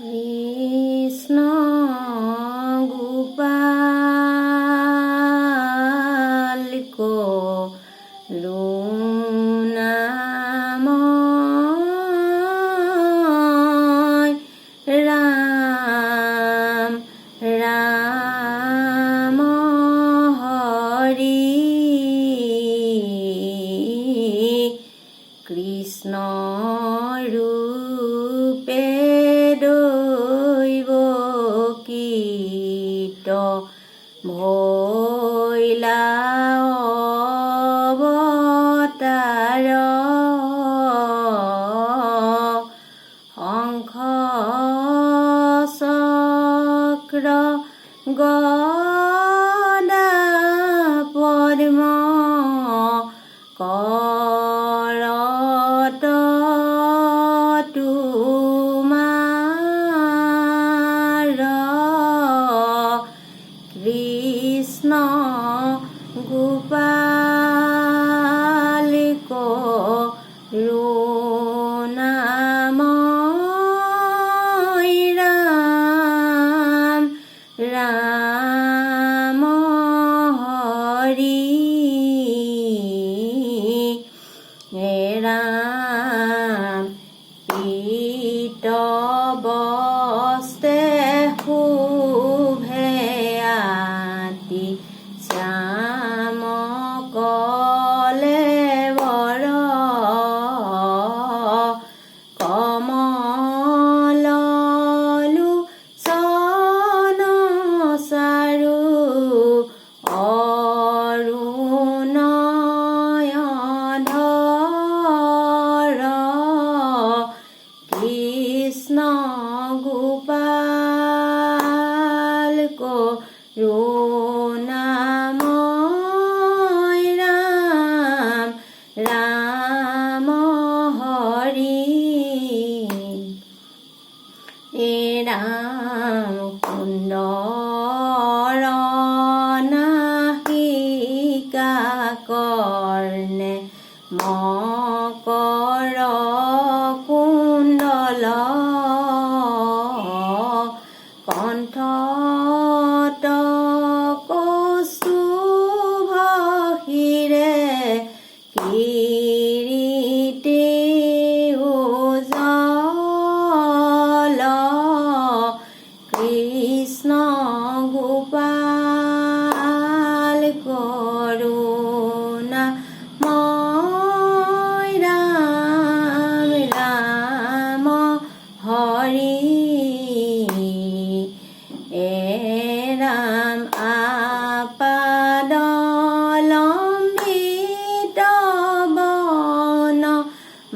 কৃষ্ণ গোপাল কৰুণাময় ৰাম ৰাম হৰি কৃষ্ণ ৰূপে দৈব কীট ভৈলা অবতাৰ শংখ চক্ৰ গদা পদ্ম কৰত তোমাৰ কৃষ্ণ গোপাল কৰুণাময় ৰাম ৰাম হৰি হে ৰাম পীত বস্ত্ৰে শোভে আতি শ্যাম কলেবৰ কমল লোচন চাৰু অৰুণধৰ কৃষ্ণ গোপাল কৰুণাময় ৰাম ৰাম হৰি হে ৰাম সুন্দৰ নাসিকা কৰ্ণে মকৰ কুণ্ডল কণ্ঠত কৌস্তুভ শিৰে কিৰীটে উজ্জ্বল কৃষ্ণ গোপাল করুণাময় রাম রাম হরি হে রাম আপাদলম্বিত বন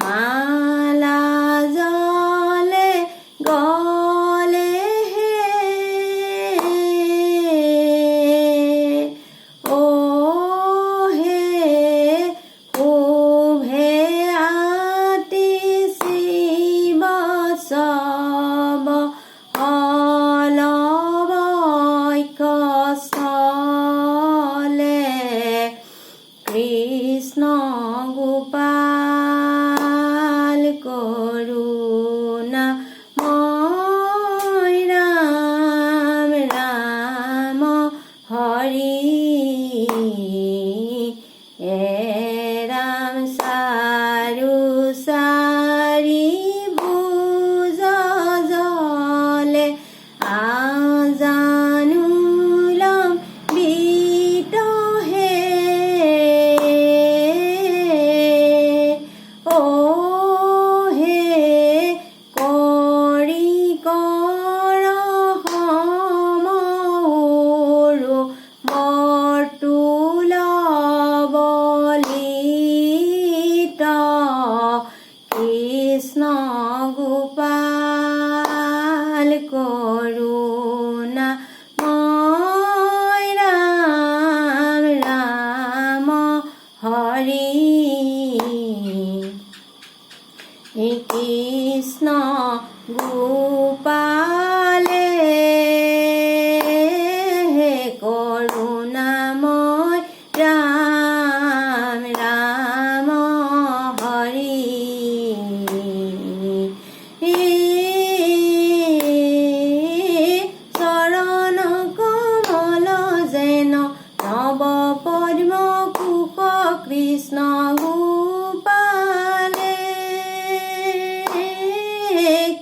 মালা জলে গলে হে ও হে শোভে আতি শিৱ সব হলবক্ষস্থলে কৃষ্ণ গোপাল কৰুণাময় ৰাম ৰাম হৰি হে ৰাম চাৰু চাৰি ভুজ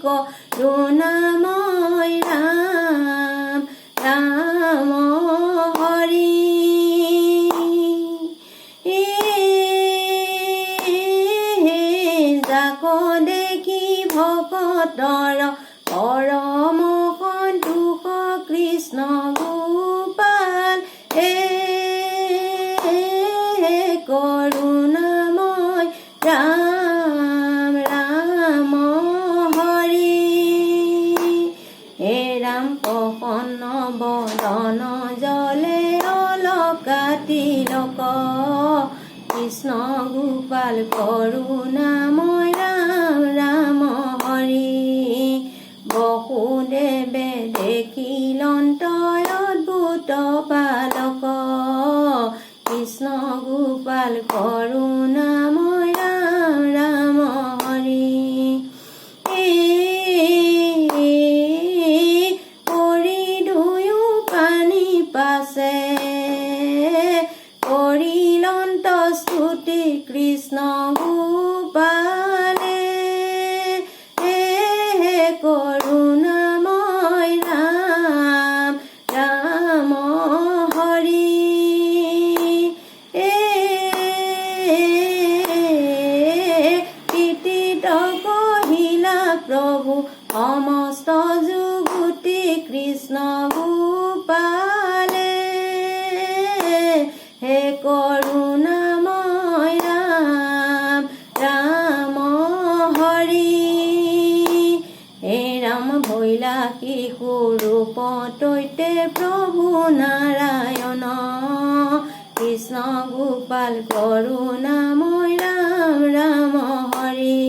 কৰুণাময় ৰাম ৰাম হৰি যাক দেখি ভকতৰ পৰম সন্তোষ কৃষ্ণ গোপাল কৰুণাময় ৰাম ৰাম হৰি ৰাম প্ৰসন্ন বদন জলে অলকা তিলক কৃষ্ণ গোপাল কৰুণাময় ৰাম ৰাম হৰি বসুদেৱে দেখিলন্তয় অদ্ভুত পালক কৃষ্ণ গোপাল কৰুণাময় ৰাম ৰাম হৰি কৰি দুয়ো পানী পাছে কৰিলন্ত স্তুতি কৃষ্ণ গোপালে করুণাময় রাম রাম হরি তিতিত কহিলা প্রভু সমস্ত যুগুতি কৃষ্ণ গোপালে হে করুণাময় রাম রাম হরি রাম ভৈলা কিশোৰ ৰূপতৈতে প্ৰভু নাৰায়ণ কৃষ্ণ গোপাল কৰুণাময় ৰাম ৰাম হৰি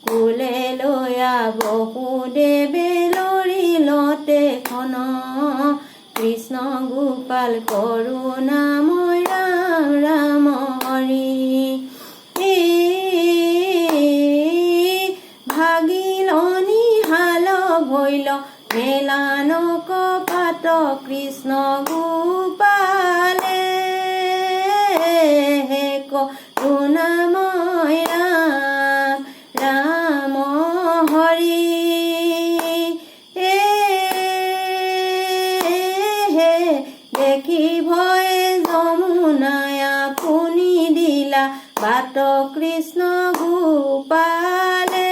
কুলে লয়া বসুদেৱে লৰিলতে খন কৃষ্ণ গোপাল কৰুণাময় ৰাম ৰাম হৰি ভাগিলনি হাল ভৈল মেলানক পাত কৃষ্ণ গোপালে কৰুণাময় ৰাম ৰাম হৰি দেখি ভয়ে যমুনায় আপুনি দিলা বাট কৃষ্ণ গোপালে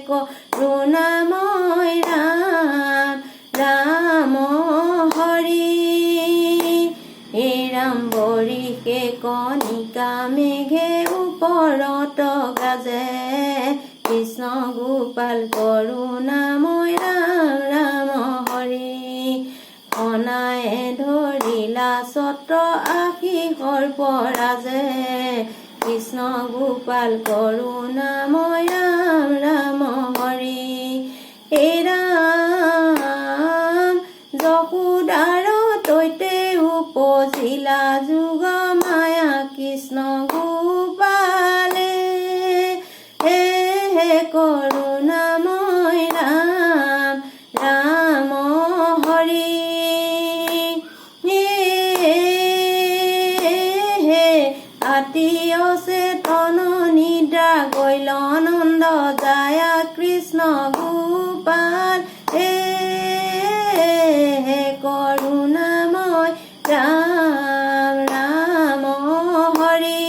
কৰুণাময় ৰাম ৰাম হৰি ৰাম বৰিষে কণিকা মেঘে ওপৰত গাজে কৃষ্ণ গোপাল কৰুণাময় ৰাম ৰাম হৰি অনায়ে ধৰিলা ছত্ৰ আশী সৰ্পৰাজে কৃষ্ণ গোপাল কৰুণাময় ৰাম ৰাম হৰি ৰাম যশোদাৰ তৈতে উপজিলা যুগ মায়া কৃষ্ণ গোপালে কৰুণাময় ৰাম ৰাম হৰি আতীয় চেতন নিদ্ৰা গৈল নন্দ যায় কৃষ্ণ গোপাল কৰুণাময় ৰাম ৰাম হৰি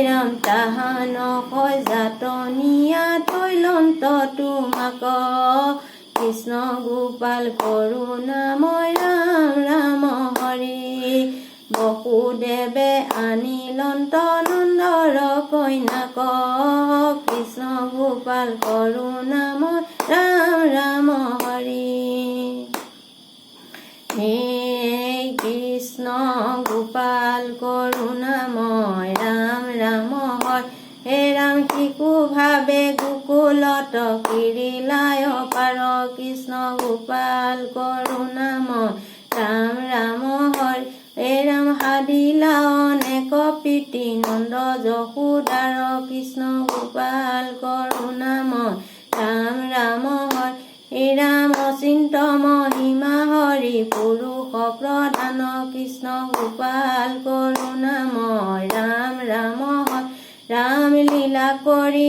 ৰাম তাহান সজাতনিয়া তৈলন্ত তোমাক কৃষ্ণ গোপাল কৰুণাময় ৰাম ৰাম হৰি বসুদেৱে আনিলন্ত নন্দৰ কন্যাক কৃষ্ণ গোপাল কৰুণাময় ৰাম ৰাম হৰি হে কৃষ্ণ গোপাল কৰুণাময় ৰাম ৰাম হৰি হে ৰাম শিশু ভাবে গোকুলত কিৰিলায় পাৰ কৃষ্ণ গোপাল কৰুণাময় ৰাম ৰাম হৰি হে ৰাম সাধিলা অনেক প্ৰীতি নন্দ যশোদাৰ কৃষ্ণ গোপাল কৰুণাময় ৰাম ৰাম হৰি হে ৰাম অচিন্ত মহিমা হৰি পুৰুষ প্ৰধান কৃষ্ণ গোপাল কৰুণাময় ৰাম ৰাম হৰি ৰাম লীলা কৰি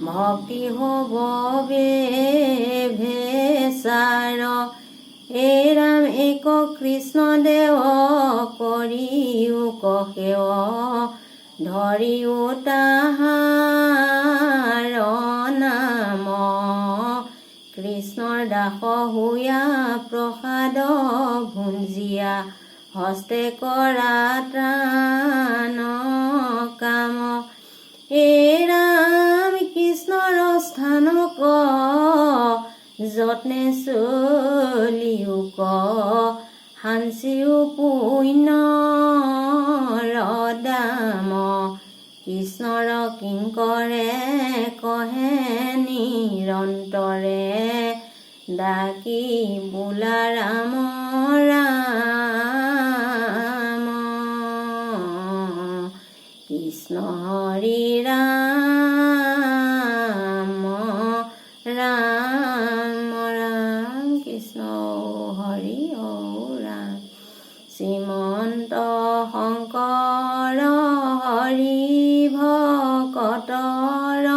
ভক্তি হ'ব ভেচাৰ এই ৰাম এক কৃষ্ণ দেৱ কৰিও কহেৱ ধৰিও তাহাৰ নাম কৃষ্ণৰ দাস হুয়া প্ৰসাদ ভুঞ্জিয়া হস্তে কৰা ত্ৰাণ কাম এই ৰাম কৃষ্ণৰ স্থানক যত্নে চলিও হাঞ্চিও পুণ্যৰ দাম কৃষ্ণৰ কিংকৰে কহে নিৰন্তৰে ডাকি বোলা ৰাম ৰাম কৃষ্ণ হৰি ৰাম ৰাম ৰাম কৃষ্ণ হৰি ৰাম শ্ৰীমন্ত শংকৰ হৰি ভকতৰ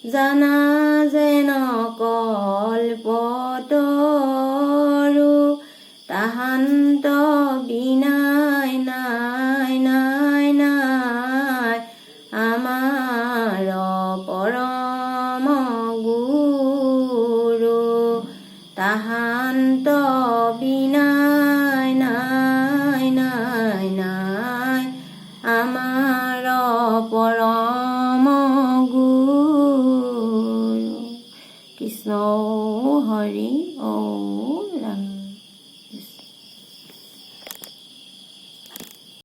জানা যেন কল্পতৰু তাহান্ত বিনাই নাই নাই নাই আমাৰ পৰম গুৰু তাহান্ত বিনাই নাই নাই নাই আমাৰ পৰম গুৰু কৃষ্ণ হৰি